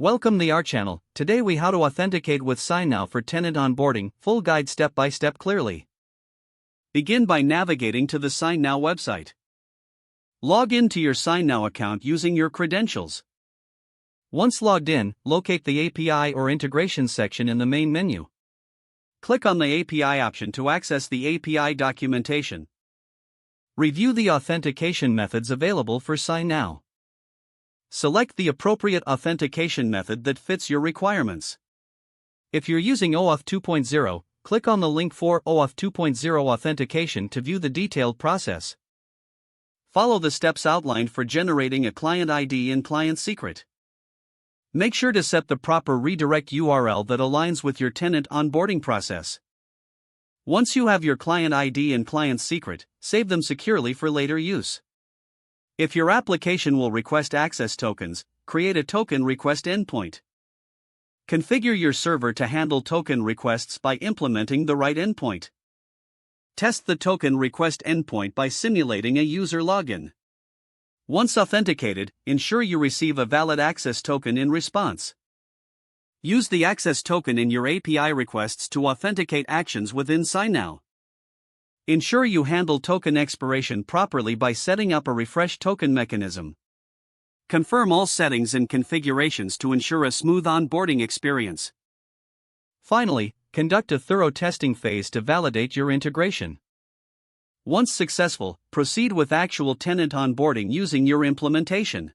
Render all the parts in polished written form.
Welcome to our channel. Today we how to authenticate with SignNow for tenant onboarding, full guide step by step clearly. Begin by navigating to the SignNow website. Log in to your SignNow account using your credentials. Once logged in, locate the API or integration section in the main menu. Click on the API option to access the API documentation. Review the authentication methods available for SignNow. Select the appropriate authentication method that fits your requirements. If you're using OAuth 2.0, click on the link for OAuth 2.0 authentication to view the detailed process. Follow the steps outlined for generating a client ID and client secret. Make sure to set the proper redirect URL that aligns with your tenant onboarding process. Once you have your client ID and client secret, save them securely for later use. If your application will request access tokens, create a token request endpoint. Configure your server to handle token requests by implementing the right endpoint. Test the token request endpoint by simulating a user login. Once authenticated, ensure you receive a valid access token in response. Use the access token in your API requests to authenticate actions within SignNow. Ensure you handle token expiration properly by setting up a refresh token mechanism. Confirm all settings and configurations to ensure a smooth onboarding experience. Finally, conduct a thorough testing phase to validate your integration. Once successful, proceed with actual tenant onboarding using your implementation.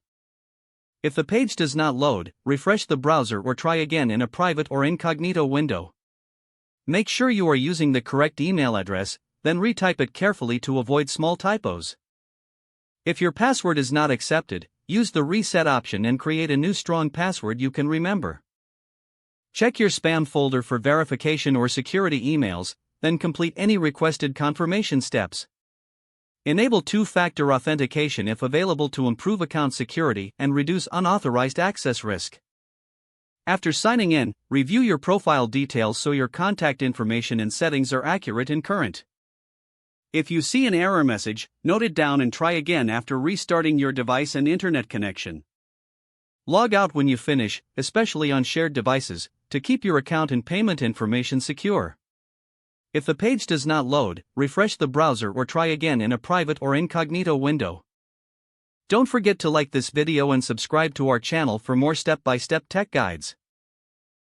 If the page does not load, refresh the browser or try again in a private or incognito window. Make sure you are using the correct email address, then retype it carefully to avoid small typos. If your password is not accepted, use the reset option and create a new strong password you can remember. Check your spam folder for verification or security emails, then complete any requested confirmation steps. Enable two-factor authentication if available to improve account security and reduce unauthorized access risk. After signing in, review your profile details so your contact information and settings are accurate and current. If you see an error message, note it down and try again after restarting your device and internet connection. Log out when you finish, especially on shared devices, to keep your account and payment information secure. If the page does not load, refresh the browser or try again in a private or incognito window. Don't forget to like this video and subscribe to our channel for more step-by-step tech guides.